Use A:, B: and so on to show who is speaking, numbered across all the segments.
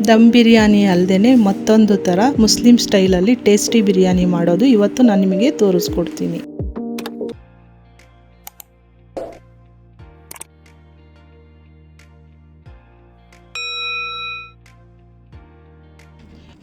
A: ದಮ್ ಬಿರಿಯಾನಿ ಅಲ್ಲದೆ ಮತ್ತೊಂದು ಥರ ಮುಸ್ಲಿಂ ಸ್ಟೈಲಲ್ಲಿ ಟೇಸ್ಟಿ ಬಿರಿಯಾನಿ ಮಾಡೋದು ಇವತ್ತು ನಾನು ನಿಮಗೆ ತೋರಿಸ್ಕೊಡ್ತೀನಿ.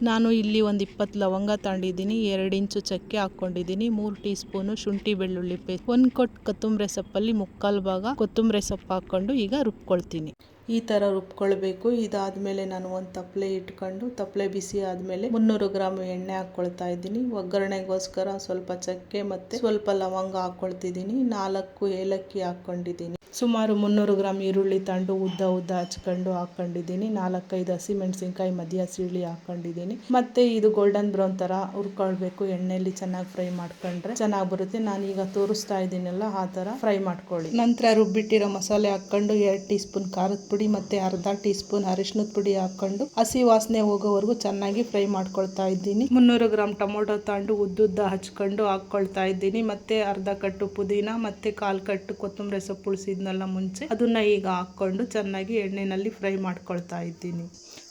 A: ನಾನು ಇಲ್ಲಿ ಒಂದು 20 ಲವಂಗ ತಗೊಂಡಿದ್ದೀನಿ, 2 ಇಂಚು ಚಕ್ಕೆ ಹಾಕ್ಕೊಂಡಿದ್ದೀನಿ, 3 ಟೀ ಸ್ಪೂನು ಶುಂಠಿ ಬೆಳ್ಳುಳ್ಳಿ ಪೇಸ್ಟ್, 1 ಕೊಟ್ಟು ಕೊತ್ತಂಬರಿ ಸೊಪ್ಪಲ್ಲಿ 3/4 ಭಾಗ ಕೊತ್ತಂಬರಿ ಸೊಪ್ಪು ಹಾಕ್ಕೊಂಡು ಈಗ ರುಬ್ಕೊಳ್ತೀನಿ. ಈ ಥರ ರುಬ್ಕೊಳ್ಬೇಕು. ಇದಾದಮೇಲೆ ನಾನು ಒಂದು ತಪ್ಪಲೆ ಇಟ್ಕೊಂಡು ತಪ್ಪಲೆ ಬಿಸಿ ಆದಮೇಲೆ 300 ಗ್ರಾಮ್ ಎಣ್ಣೆ ಹಾಕ್ಕೊಳ್ತಾ ಇದ್ದೀನಿ. ಒಗ್ಗರಣೆಗೋಸ್ಕರ ಸ್ವಲ್ಪ ಚಕ್ಕೆ ಮತ್ತು ಸ್ವಲ್ಪ ಲವಂಗ ಹಾಕ್ಕೊಳ್ತಿದ್ದೀನಿ, 4 ಏಲಕ್ಕಿ ಹಾಕ್ಕೊಂಡಿದ್ದೀನಿ. ಸುಮಾರು 300 ಗ್ರಾಮ್ ಈರುಳ್ಳಿ ತಗೊಂಡು ಉದ್ದ ಹಚ್ಕೊಂಡು ಹಾಕ್ಕೊಂಡಿದ್ದೀನಿ. 4-5 ಹಸಿಮೆಣಸಿನ್ಕಾಯಿ ಮಧ್ಯ ಸೀಳಿ ಹಾಕ್ಕೊಂಡಿದ್ದೀನಿ. ಮತ್ತೆ ಇದು ಗೋಲ್ಡನ್ ಬ್ರೌನ್ ಥರ ಹುರ್ಕೊಳ್ಬೇಕು. ಎಣ್ಣೆಯಲ್ಲಿ ಚೆನ್ನಾಗಿ ಫ್ರೈ ಮಾಡ್ಕೊಂಡ್ರೆ ಚೆನ್ನಾಗಿ ಬರುತ್ತೆ. ನಾನೀಗ ತೋರಿಸ್ತಾ ಇದ್ದೀನಲ್ಲ ಆ ಥರ ಫ್ರೈ ಮಾಡ್ಕೊಳ್ಳಿ. ನಂತರ ರುಬ್ಬಿಟ್ಟಿರೋ ಮಸಾಲೆ ಹಾಕ್ಕೊಂಡು 2 ಟೀ ಸ್ಪೂನ್ ಖಾರದ ಪುಡಿ ಮತ್ತು ಅರ್ಧ ಟೀ ಸ್ಪೂನ್ ಅರಿಶಿನದ ಪುಡಿ ಹಾಕ್ಕೊಂಡು ಹಸಿ ವಾಸನೆ ಹೋಗೋವರೆಗೂ ಚೆನ್ನಾಗಿ ಫ್ರೈ ಮಾಡ್ಕೊಳ್ತಾ ಇದ್ದೀನಿ. 300 ಗ್ರಾಮ್ ಟೊಮೊಟೊ ತಗೊಂಡು ಉದ್ದುದ್ದ ಹಚ್ಕೊಂಡು ಹಾಕ್ಕೊಳ್ತಾ ಇದ್ದೀನಿ. ಮತ್ತೆ ಅರ್ಧ ಕಟ್ಟು ಪುದೀನ ಮತ್ತೆ 1/4 ಕಟ್ಟು ಕೊತ್ತಂಬರಿ ಸೊಪ್ಪು ಉಳಿಸಿದ್ನಲ್ಲ ಮುಂಚೆ, ಅದನ್ನ ಈಗ ಹಾಕ್ಕೊಂಡು ಚೆನ್ನಾಗಿ ಎಣ್ಣೆಯಲ್ಲಿ ಫ್ರೈ ಮಾಡ್ಕೊಳ್ತಾ ಇದ್ದೀನಿ.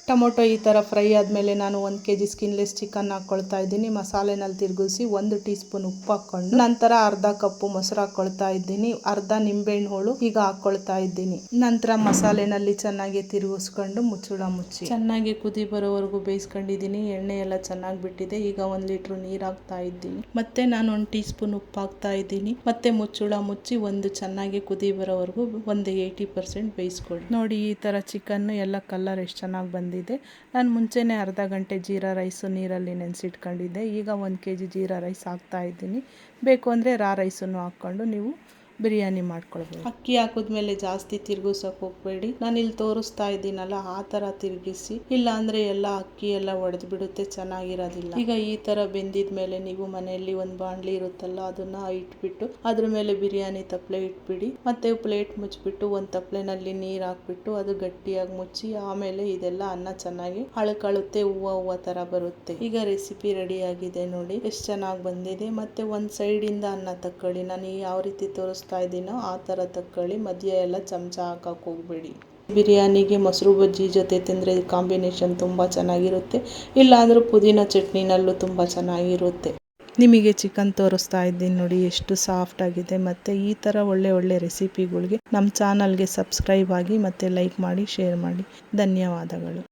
A: ಟೊಮೊಟೊ ಈ ಥರ ಫ್ರೈ ಆದಮೇಲೆ ನಾನು 1 kg ಸ್ಕಿನ್ಲೆಸ್ ಚಿಕನ್ ಹಾಕ್ಕೊಳ್ತಾ ಇದ್ದೀನಿ. ಮಸಾಲೆನಲ್ಲಿ ತಿರುಗಿಸಿ 1 ಟೀ ಸ್ಪೂನ್ ಉಪ್ಪು ಹಾಕ್ಕೊಂಡು ನಂತರ ಅರ್ಧ ಕಪ್ಪು ಮೊಸರು ಹಾಕ್ಕೊಳ್ತಾ ಇದ್ದೀನಿ. ಅರ್ಧ ನಿಂಬೆಹಣ್ಣು ಹೋಳು ಈಗ ಹಾಕ್ಕೊಳ್ತಾ ಇದ್ದೀನಿ. ನಂತರ ಮಸಾಲೆನಲ್ಲಿ ಚೆನ್ನಾಗಿ ತಿರುಗಿಸ್ಕೊಂಡು ಮುಚ್ಚಳ ಮುಚ್ಚಿ ಚೆನ್ನಾಗಿ ಕುದಿ ಬರೋವರೆಗೂ ಬೇಯಿಸ್ಕೊಂಡಿದ್ದೀನಿ. ಎಣ್ಣೆ ಎಲ್ಲ ಚೆನ್ನಾಗಿ ಬಿಟ್ಟಿದೆ. ಈಗ 1 ಲೀಟ್ರ್ ನೀರು ಹಾಕ್ತಾ ಇದ್ದೀನಿ. ಮತ್ತೆ ನಾನು 1 ಟೀ ಸ್ಪೂನ್ ಉಪ್ಪು ಹಾಕ್ತಾ ಇದ್ದೀನಿ. ಮತ್ತೆ ಮುಚ್ಚಳ ಮುಚ್ಚಿ ಒಂದು ಚೆನ್ನಾಗಿ ಕುದಿ ಬರೋವರೆಗೂ ಒಂದು 80% ಬೇಯಿಸ್ಕೊಳ್ಳಿ. ನೋಡಿ ಈ ಥರ ಚಿಕನ್ ಎಲ್ಲ ಕಲರ್ ಎಷ್ಟು ಚೆನ್ನಾಗಿ ಬಂದಿದೆ. ನಾನು ಮುಂಚೆನೇ ಅರ್ಧ ಗಂಟೆ ಜೀರಾ ರೈಸು ನೀರಲ್ಲಿ ನೆನೆಸಿಟ್ಕೊಂಡಿದ್ದೆ. ಈಗ 1 kg ಜೀರಾ ರೈಸ್ ಹಾಕ್ತಾ ಇದ್ದೀನಿ. ಬೇಕು ಅಂದರೆ ರಾ ರೈಸನ್ನು ಹಾಕ್ಕೊಂಡು ನೀವು ಬಿರಿಯಾನಿ ಮಾಡ್ಕೊಳ್ಬೋದು. ಅಕ್ಕಿ ಹಾಕಿದ್ಮೇಲೆ ಜಾಸ್ತಿ ತಿರುಗಿಸೋಕೆ ಹೋಗಬೇಡಿ. ನಾನು ಇಲ್ಲಿ ತೋರಿಸ್ತಾ ಇದ್ದೀನಲ್ಲ ಆ ಥರ ತಿರುಗಿಸಿ, ಇಲ್ಲ ಅಂದರೆ ಎಲ್ಲ ಅಕ್ಕಿ ಎಲ್ಲ ಒಡೆದು ಬಿಡುತ್ತೆ, ಚೆನ್ನಾಗಿರೋದಿಲ್ಲ. ಈಗ ಈ ಥರ ಬೆಂದಿದ್ಮೇಲೆ ನೀವು ಮನೆಯಲ್ಲಿ ಒಂದು ಬಾಣಲಿ ಇರುತ್ತಲ್ಲ ಅದನ್ನ ಇಟ್ಬಿಟ್ಟು ಅದ್ರ ಮೇಲೆ ಬಿರಿಯಾನಿ ತಪ್ಪಲೆ ಇಟ್ಬಿಡಿ. ಮತ್ತೆ ಪ್ಲೇಟ್ ಮುಚ್ಚಿಬಿಟ್ಟು ಒಂದು ತಪ್ಪಲೆನಲ್ಲಿ ನೀರು ಹಾಕ್ಬಿಟ್ಟು ಅದು ಗಟ್ಟಿಯಾಗಿ ಮುಚ್ಚಿ ಆಮೇಲೆ ಇದೆಲ್ಲ ಅನ್ನ ಚೆನ್ನಾಗಿ ಅಳಕಳುತ್ತೆ, ಹೂವು ಥರ ಬರುತ್ತೆ. ಈಗ ರೆಸಿಪಿ ರೆಡಿ ಆಗಿದೆ ನೋಡಿ ಎಷ್ಟು ಚೆನ್ನಾಗಿ ಬಂದಿದೆ. ಮತ್ತೆ ಒಂದು ಸೈಡಿಂದ ಅನ್ನ ತಕ್ಕೊಳ್ಳಿ. ನಾನು ಯಾವ ರೀತಿ ತೋರಿಸ್ತಾ ಇದ್ದೀನೋ ಆ ಥರ ತಕ್ಕೊಳ್ಳಿ. ಮಧ್ಯ ಎಲ್ಲ ಚಮಚ ಹಾಕಕ್ಕೆ ಹೋಗಬೇಡಿ. ಬಿರಿಯಾನಿಗೆ ಮೊಸರು ಬಜ್ಜಿ ಜೊತೆ ತಿಂದರೆ ಕಾಂಬಿನೇಷನ್ ತುಂಬ ಚೆನ್ನಾಗಿರುತ್ತೆ. ಇಲ್ಲಾಂದರೂ ಪುದೀನ ಚಟ್ನಿನಲ್ಲೂ ತುಂಬ ಚೆನ್ನಾಗಿರುತ್ತೆ. ನಿಮಗೆ ಚಿಕನ್ ತೋರಿಸ್ತಾ ಇದ್ದೀನಿ ನೋಡಿ ಎಷ್ಟು ಸಾಫ್ಟ್ ಆಗಿದೆ. ಮತ್ತು ಈ ಥರ ಒಳ್ಳೆ ರೆಸಿಪಿಗಳಿಗೆ ನಮ್ಮ ಚಾನಲ್ಗೆ ಸಬ್ಸ್ಕ್ರೈಬ್ ಆಗಿ ಮತ್ತು ಲೈಕ್ ಮಾಡಿ, ಶೇರ್ ಮಾಡಿ. ಧನ್ಯವಾದಗಳು.